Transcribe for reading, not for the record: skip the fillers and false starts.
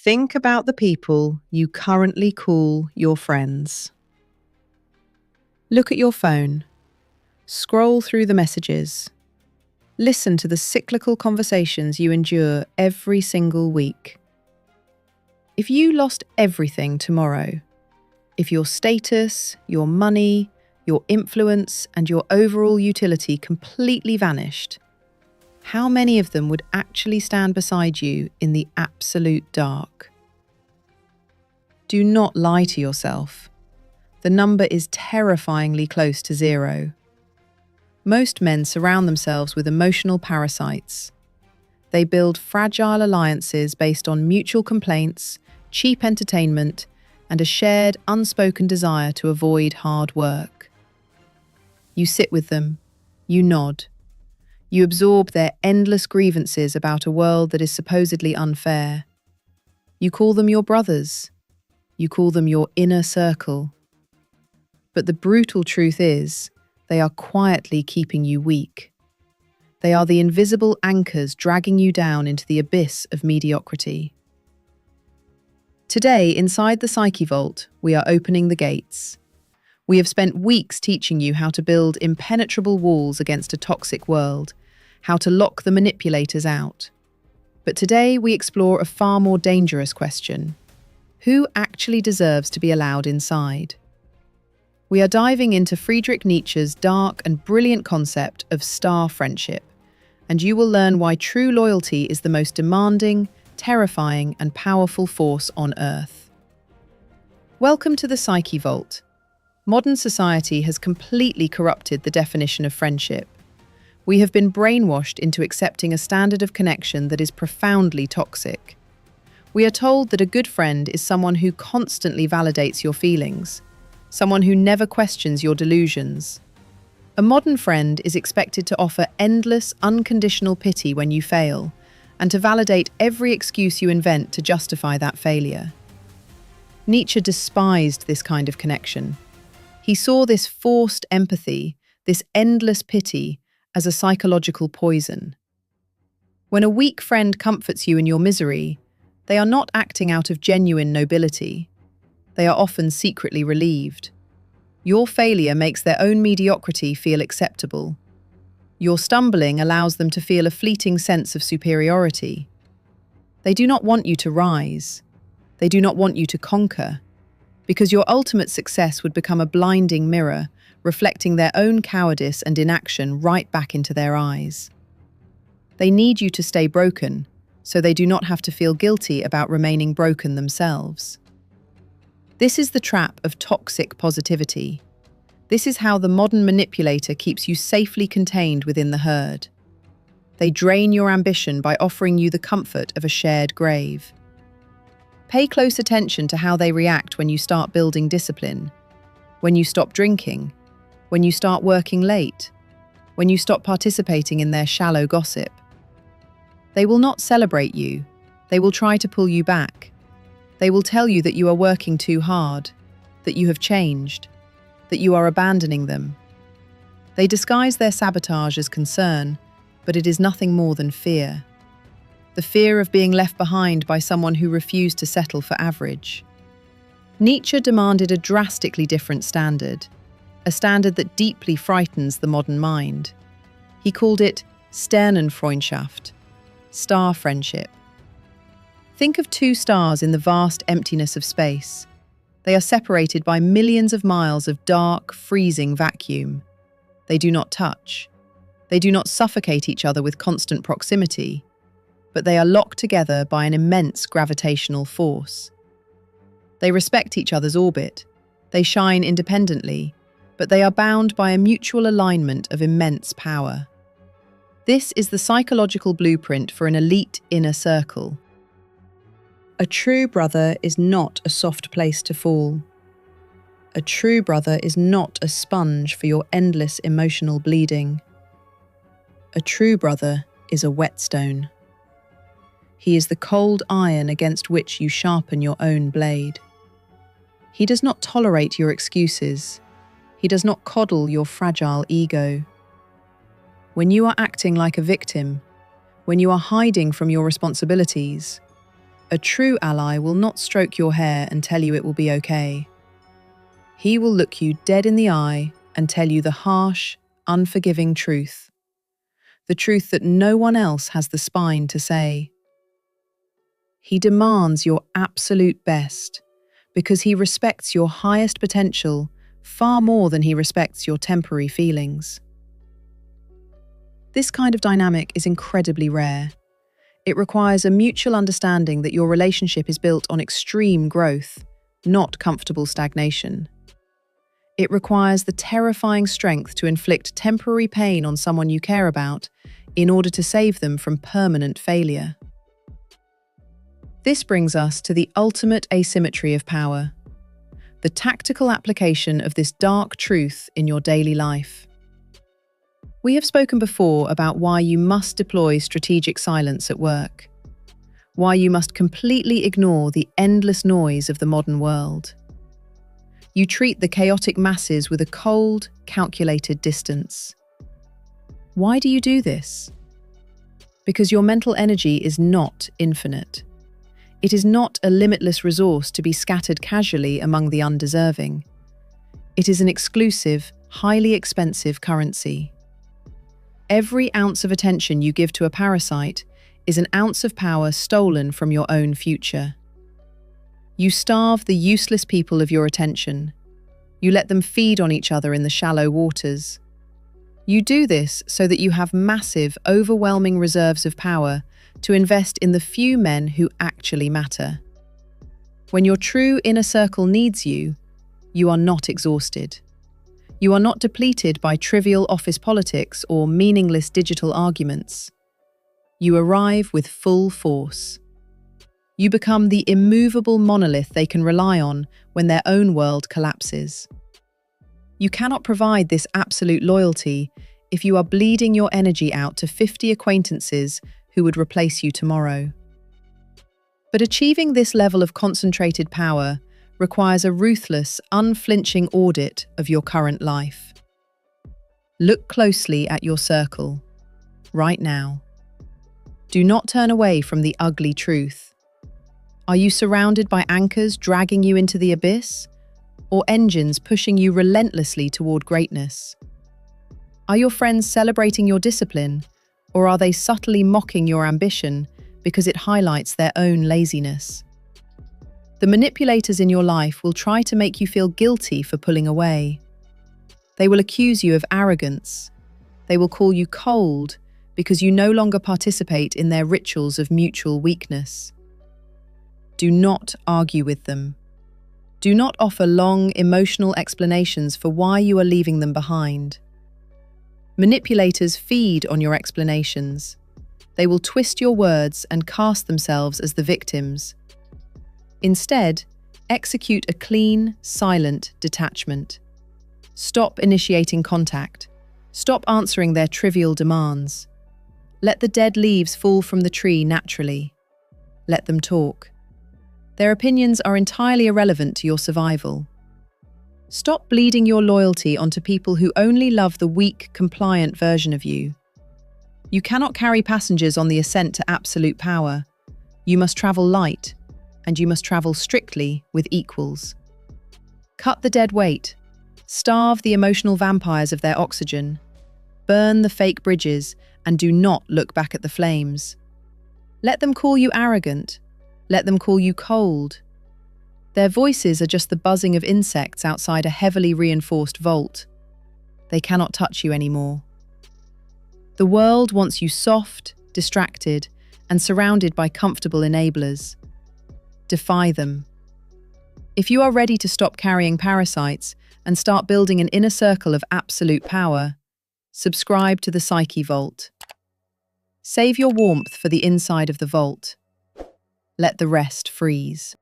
Think about the people you currently call your friends. Look at your phone. Scroll through the messages. Listen to the cyclical conversations you endure every single week. If you lost everything tomorrow, if your status, your money, your influence, and your overall utility completely vanished, how many of them would actually stand beside you in the absolute dark? Do not lie to yourself. The number is terrifyingly close to zero. Most men surround themselves with emotional parasites. They build fragile alliances based on mutual complaints, cheap entertainment, and a shared, unspoken desire to avoid hard work. You sit with them, you nod. You absorb their endless grievances about a world that is supposedly unfair. You call them your brothers. You call them your inner circle. But the brutal truth is, they are quietly keeping you weak. They are the invisible anchors dragging you down into the abyss of mediocrity. Today, inside the Psyche Vault, we are opening the gates. We have spent weeks teaching you how to build impenetrable walls against a toxic world, how to lock the manipulators out. But today we explore a far more dangerous question. Who actually deserves to be allowed inside? We are diving into Friedrich Nietzsche's dark and brilliant concept of star friendship, and you will learn why true loyalty is the most demanding, terrifying, and powerful force on Earth. Welcome to the Psyche Vault. Modern society has completely corrupted the definition of friendship. We have been brainwashed into accepting a standard of connection that is profoundly toxic. We are told that a good friend is someone who constantly validates your feelings, someone who never questions your delusions. A modern friend is expected to offer endless, unconditional pity when you fail, and to validate every excuse you invent to justify that failure. Nietzsche despised this kind of connection. He saw this forced empathy, this endless pity, as a psychological poison. When a weak friend comforts you in your misery, they are not acting out of genuine nobility. They are often secretly relieved. Your failure makes their own mediocrity feel acceptable. Your stumbling allows them to feel a fleeting sense of superiority. They do not want you to rise. They do not want you to conquer, because your ultimate success would become a blinding mirror, reflecting their own cowardice and inaction right back into their eyes. They need you to stay broken, so they do not have to feel guilty about remaining broken themselves. This is the trap of toxic positivity. This is how the modern manipulator keeps you safely contained within the herd. They drain your ambition by offering you the comfort of a shared grave. Pay close attention to how they react when you start building discipline, when you stop drinking, when you start working late, when you stop participating in their shallow gossip. They will not celebrate you. They will try to pull you back. They will tell you that you are working too hard, that you have changed, that you are abandoning them. They disguise their sabotage as concern, but it is nothing more than fear. The fear of being left behind by someone who refused to settle for average. Nietzsche demanded a drastically different standard, a standard that deeply frightens the modern mind. He called it Sternenfreundschaft, star friendship. Think of two stars in the vast emptiness of space. They are separated by millions of miles of dark, freezing vacuum. They do not touch. They do not suffocate each other with constant proximity, but they are locked together by an immense gravitational force. They respect each other's orbit. They shine independently, but they are bound by a mutual alignment of immense power. This is the psychological blueprint for an elite inner circle. A true brother is not a soft place to fall. A true brother is not a sponge for your endless emotional bleeding. A true brother is a whetstone. He is the cold iron against which you sharpen your own blade. He does not tolerate your excuses. He does not coddle your fragile ego. When you are acting like a victim, when you are hiding from your responsibilities, A true ally will not stroke your hair and tell you it will be okay. He will look you dead in the eye and tell you the harsh, unforgiving truth. The truth that no one else has the spine to say. He demands your absolute best because he respects your highest potential far more than he respects your temporary feelings. This kind of dynamic is incredibly rare. It requires a mutual understanding that your relationship is built on extreme growth, not comfortable stagnation. It requires the terrifying strength to inflict temporary pain on someone you care about in order to save them from permanent failure. This brings us to the ultimate asymmetry of power, the tactical application of this dark truth in your daily life. We have spoken before about why you must deploy strategic silence at work, why you must completely ignore the endless noise of the modern world. You treat the chaotic masses with a cold, calculated distance. Why do you do this? Because your mental energy is not infinite. It is not a limitless resource to be scattered casually among the undeserving. It is an exclusive, highly expensive currency. Every ounce of attention you give to a parasite is an ounce of power stolen from your own future. You starve the useless people of your attention. You let them feed on each other in the shallow waters. You do this so that you have massive, overwhelming reserves of power to invest in the few men who actually matter. When your true inner circle needs you, you are not exhausted. You are not depleted by trivial office politics or meaningless digital arguments. You arrive with full force. You become the immovable monolith they can rely on when their own world collapses. You cannot provide this absolute loyalty if you are bleeding your energy out to 50 acquaintances who would replace you tomorrow. But achieving this level of concentrated power requires a ruthless, unflinching audit of your current life. Look closely at your circle, right now. Do not turn away from the ugly truth. Are you surrounded by anchors dragging you into the abyss, or engines pushing you relentlessly toward greatness? Are your friends celebrating your discipline, or are they subtly mocking your ambition because it highlights their own laziness? The manipulators in your life will try to make you feel guilty for pulling away. They will accuse you of arrogance. They will call you cold because you no longer participate in their rituals of mutual weakness. Do not argue with them. Do not offer long, emotional explanations for why you are leaving them behind. Manipulators feed on your explanations. They will twist your words and cast themselves as the victims. Instead, execute a clean, silent detachment. Stop initiating contact. Stop answering their trivial demands. Let the dead leaves fall from the tree naturally. Let them talk. Their opinions are entirely irrelevant to your survival. Stop bleeding your loyalty onto people who only love the weak, compliant version of you. You cannot carry passengers on the ascent to absolute power. You must travel light, and you must travel strictly with equals. Cut the dead weight. Starve the emotional vampires of their oxygen. Burn the fake bridges, and do not look back at the flames. Let them call you arrogant. Let them call you cold. Their voices are just the buzzing of insects outside a heavily reinforced vault. They cannot touch you anymore. The world wants you soft, distracted, and surrounded by comfortable enablers. Defy them. If you are ready to stop carrying parasites and start building an inner circle of absolute power, subscribe to the Psyche Vault. Save your warmth for the inside of the vault. Let the rest freeze.